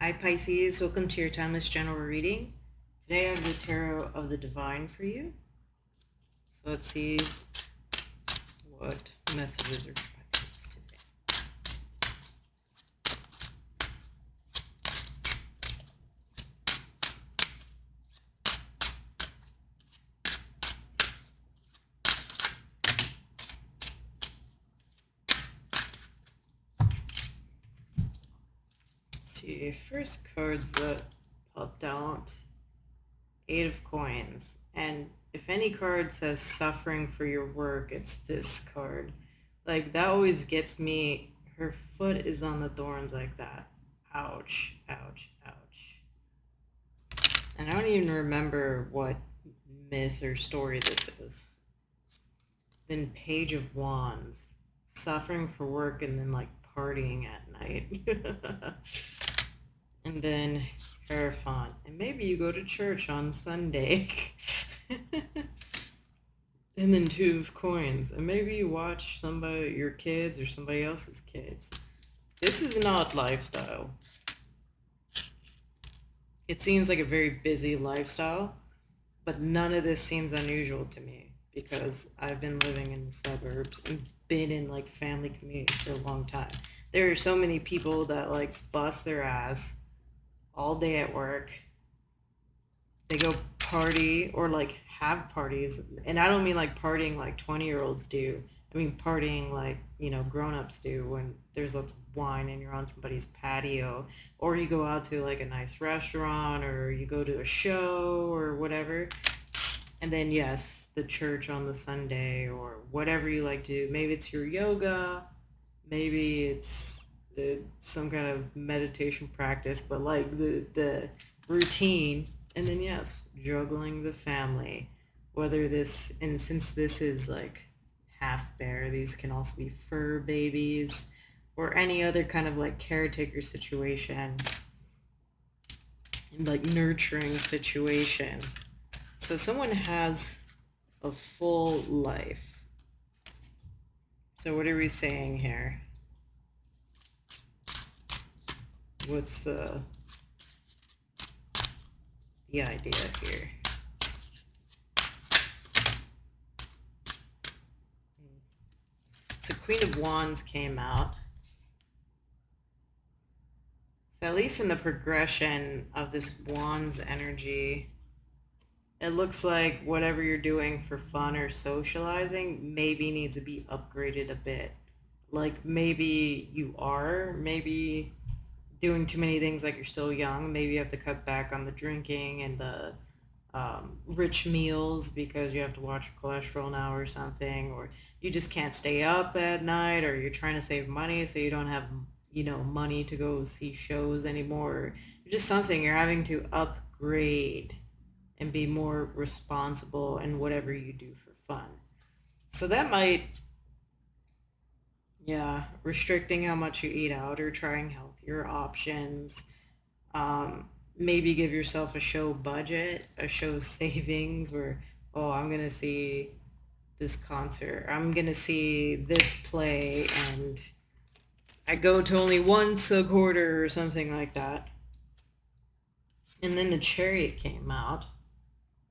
Hi Pisces, welcome to your timeless general reading. Today I have the Tarot of the Divine for you. So let's see what messages are for Pisces today. Let's see, first cards that popped out, Eight of Coins. And if any card says suffering for your work, it's this card. Like, that always gets me. Her foot is on the thorns like that. Ouch, ouch, ouch. And I don't even remember what myth or story this is. Then Page of Wands. Suffering for work and then like partying at night. And then Hierophant. And maybe you go to church on Sunday. And then Two of Coins. And maybe you watch somebody, your kids or somebody else's kids. This is an odd lifestyle. It seems like a very busy lifestyle, but none of this seems unusual to me because I've been living in the suburbs and been in like family communities for a long time. There are so many people that like bust their ass all day at work. They go party or like have parties. And I don't mean like partying like 20-year-olds do. I mean partying like, grown-ups do when there's lots of wine and you're on somebody's patio, or you go out to like a nice restaurant, or you go to a show or whatever. And then yes, the church on the Sunday or whatever you like to do. Maybe it's your yoga, maybe it's some kind of meditation practice, but like the routine. And then yes, juggling the family, whether this, and since this is like half bear, these can also be fur babies or any other kind of like caretaker situation and like nurturing situation. So someone has a full life. So what are we saying here? What's the idea here? So Queen of Wands came out. So at least in the progression of this Wands energy, it looks like whatever you're doing for fun or socializing maybe needs to be upgraded a bit. Like maybe you are maybe doing too many things, like you're still young. Maybe you have to cut back on the drinking and the rich meals because you have to watch your cholesterol now or something, or you just can't stay up at night, or you're trying to save money so you don't have money to go see shows anymore, or just something you're having to upgrade and be more responsible in whatever you do for fun. So that might, yeah, restricting how much you eat out or trying healthier options. Maybe give yourself a show budget, a show savings, where, oh, I'm going to see this concert, I'm going to see this play, and I go to only once a quarter or something like that. And then the Chariot came out.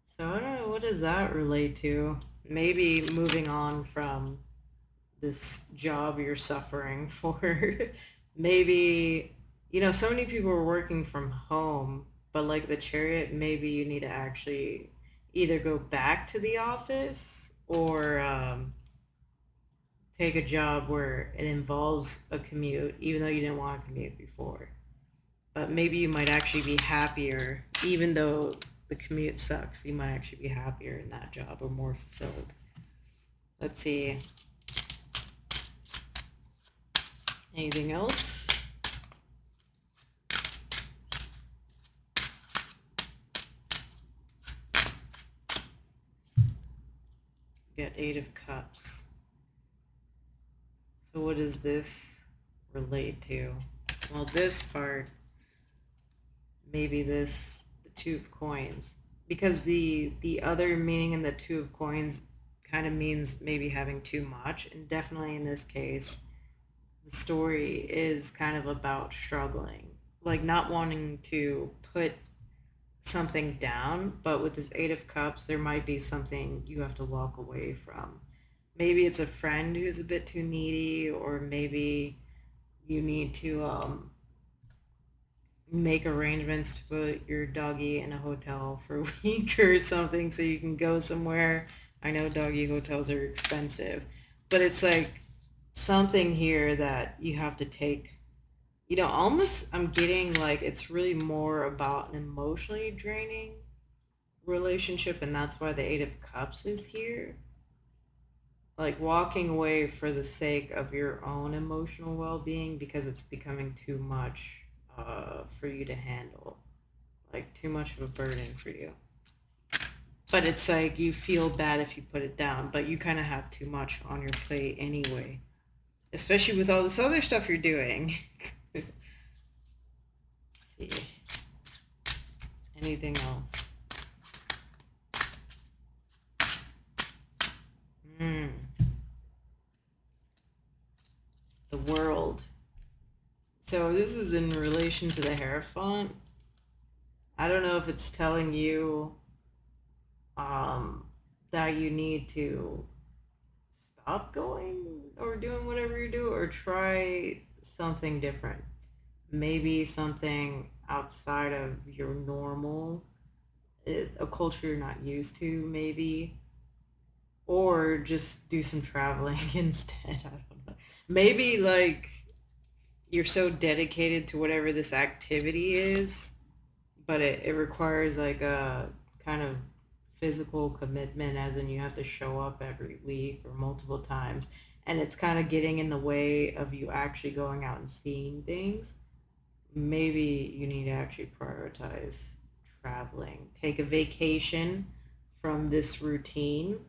So I don't know, what does that relate to? Maybe moving on from this job you're suffering for. Maybe, so many people are working from home, but like the Chariot, maybe you need to actually either go back to the office or take a job where it involves a commute, even though you didn't want to commute before. But maybe you might actually be happier, even though the commute sucks. You might actually be happier in that job or more fulfilled. Let's see. Anything else? Get Eight of Cups. So what does this relate to? Well, this part, maybe the Two of Coins. Because the other meaning in the Two of Coins kind of means maybe having too much. And definitely in this case, the story is kind of about struggling. like not wanting to put something down, but with this Eight of Cups, there might be something you have to walk away from. Maybe it's a friend who's a bit too needy, or maybe you need to make arrangements to put your doggy in a hotel for a week or something so you can go somewhere. I know doggy hotels are expensive, but it's like something here that you have to take. Almost I'm getting like it's really more about an emotionally draining relationship, and that's why the Eight of Cups is here. Like walking away for the sake of your own emotional well-being because it's becoming too much for you to handle, like too much of a burden for you. But it's like you feel bad if you put it down, but you kind of have too much on your plate anyway, especially with all this other stuff you're doing. Let's see. Anything else? Hmm. The World. So this is in relation to the Hierophant. I don't know if it's telling you um, that you need to stop going or doing whatever you do or try something different. Maybe something outside of your normal, a culture you're not used to, maybe. Or just do some traveling instead. I don't know. Maybe like you're so dedicated to whatever this activity is, but it requires like a kind of physical commitment, as in you have to show up every week or multiple times, and it's kind of getting in the way of you actually going out and seeing things. Maybe you need to actually prioritize traveling, take a vacation from this routine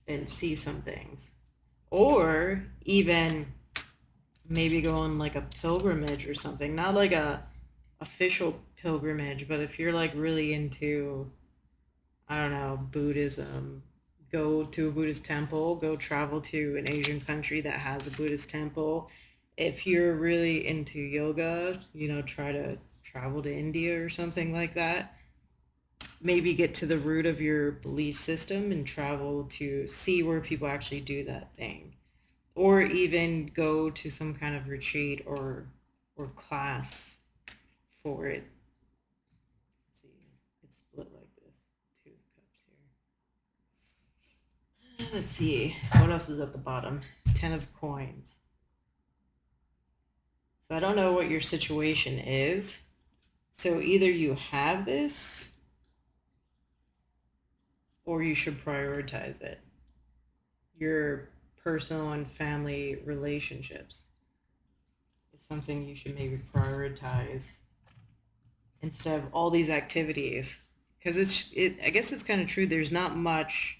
and see some things, or even maybe go on like a pilgrimage or something, not like a official pilgrimage, but if you're like really into, I don't know, Buddhism, go to a Buddhist temple, go travel to an Asian country that has a Buddhist temple. If you're really into yoga, try to travel to India or something like that. Maybe get to the root of your belief system and travel to see where people actually do that thing. Or even go to some kind of retreat or class for it. Let's see. It's split like this. Two of Cups here. Let's see. What else is at the bottom? Ten of Coins. So I don't know what your situation is. So either you have this or you should prioritize it. Your personal and family relationships is something you should maybe prioritize instead of all these activities. Because I guess it's kind of true. There's not much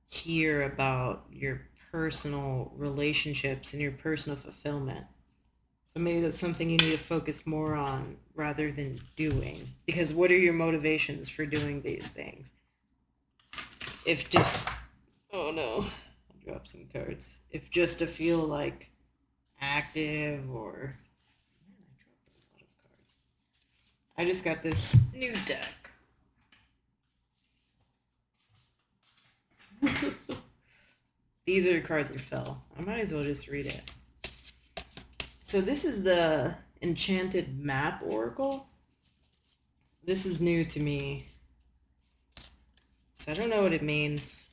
here about your personal relationships and your personal fulfillment. So maybe that's something you need to focus more on rather than doing. Because what are your motivations for doing these things? If just, oh no, I dropped some cards. If just to feel like active or, man, I dropped a lot of cards. I just got this new deck. These are the cards that fell. I might as well just read it. So this is the Enchanted Map Oracle. This is new to me. So I don't know what it means.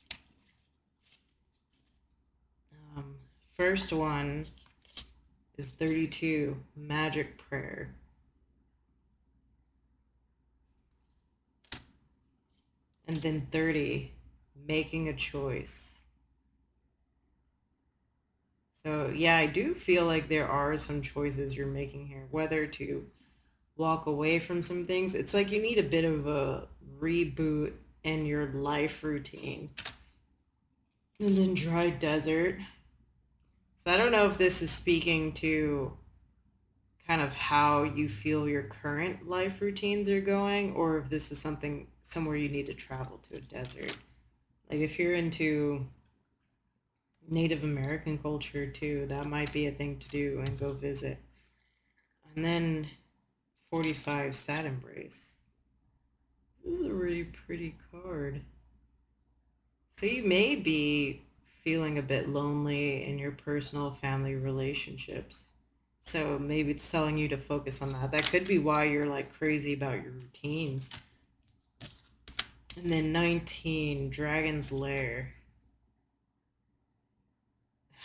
First one is 32, Magic Prayer. And then 30, Making a Choice. So yeah, I do feel like there are some choices you're making here, whether to walk away from some things. It's like you need a bit of a reboot in your life routine. And then Dry Desert. So I don't know if this is speaking to kind of how you feel your current life routines are going, or if this is somewhere you need to travel to a desert. Like if you're into Native American culture too, that might be a thing to do and go visit. And then 45, Sad Embrace. This is a really pretty card. So you may be feeling a bit lonely in your personal family relationships. So maybe it's telling you to focus on that. That could be why you're like crazy about your routines. And then 19, Dragon's Lair.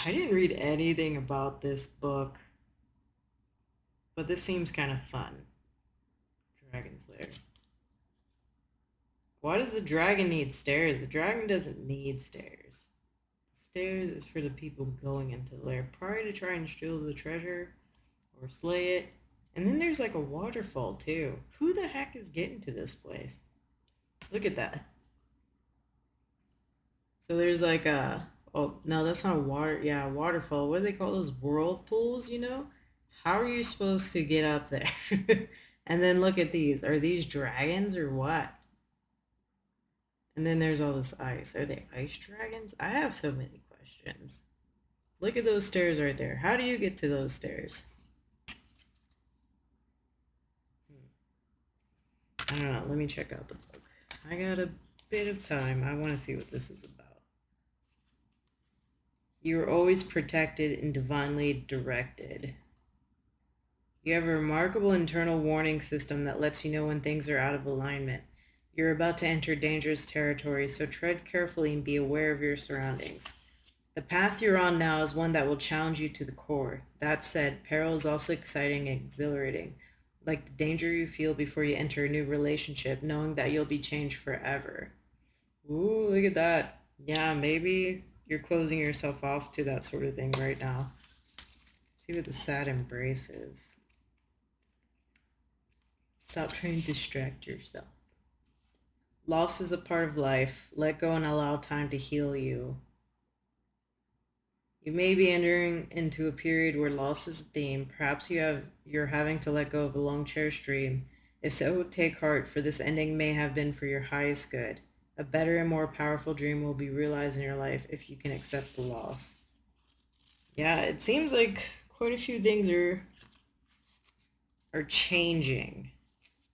I didn't read anything about this book, but this seems kind of fun. Dragon's Lair. Why does the dragon need stairs? The dragon doesn't need stairs. The stairs is for the people going into the lair, probably to try and steal the treasure or slay it. And then there's like a waterfall too. Who the heck is getting to this place? Look at that. So there's like a, oh no, that's not a water, yeah, a waterfall. What do they call those, whirlpools, you know? How are you supposed to get up there? And then look at these. Are these dragons or what? And then there's all this ice. Are they ice dragons? I have so many questions. Look at those stairs right there. How do you get to those stairs? I don't know. Let me check out the book. I got a bit of time. I want to see what this is about. You're always protected and divinely directed. You have a remarkable internal warning system that lets you know when things are out of alignment. You're about to enter dangerous territory, so tread carefully and be aware of your surroundings. The path you're on now is one that will challenge you to the core. That said, peril is also exciting and exhilarating, like the danger you feel before you enter a new relationship, knowing that you'll be changed forever. Ooh, look at that. Yeah, maybe you're closing yourself off to that sort of thing right now. Let's see what the Sad Embrace is. Stop trying to distract yourself. Loss is a part of life. Let go and allow time to heal you. You may be entering into a period where loss is a theme. Perhaps you're having to let go of a long cherished dream. If so, take heart, for this ending may have been for your highest good. A better and more powerful dream will be realized in your life if you can accept the loss. Yeah, it seems like quite a few things are changing.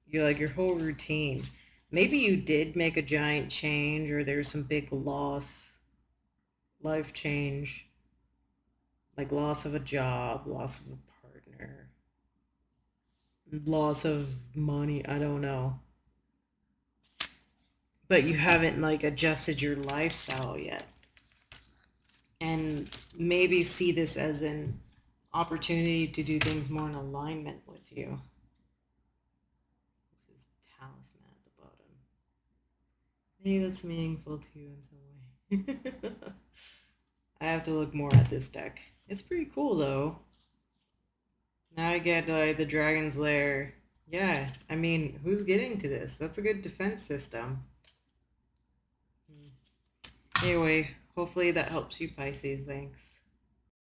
You're like your whole routine. Maybe you did make a giant change, or there's some big loss, life change, like loss of a job, loss of a partner, loss of money, I don't know. But you haven't like adjusted your lifestyle yet. And maybe see this as an opportunity to do things more in alignment with you. This is talisman at the bottom. Maybe that's meaningful to you in some way. I have to look more at this deck. It's pretty cool though. Now I get the Dragon's Lair. Yeah, I mean, who's getting to this? That's a good defense system. Anyway, hopefully that helps you, Pisces. Thanks.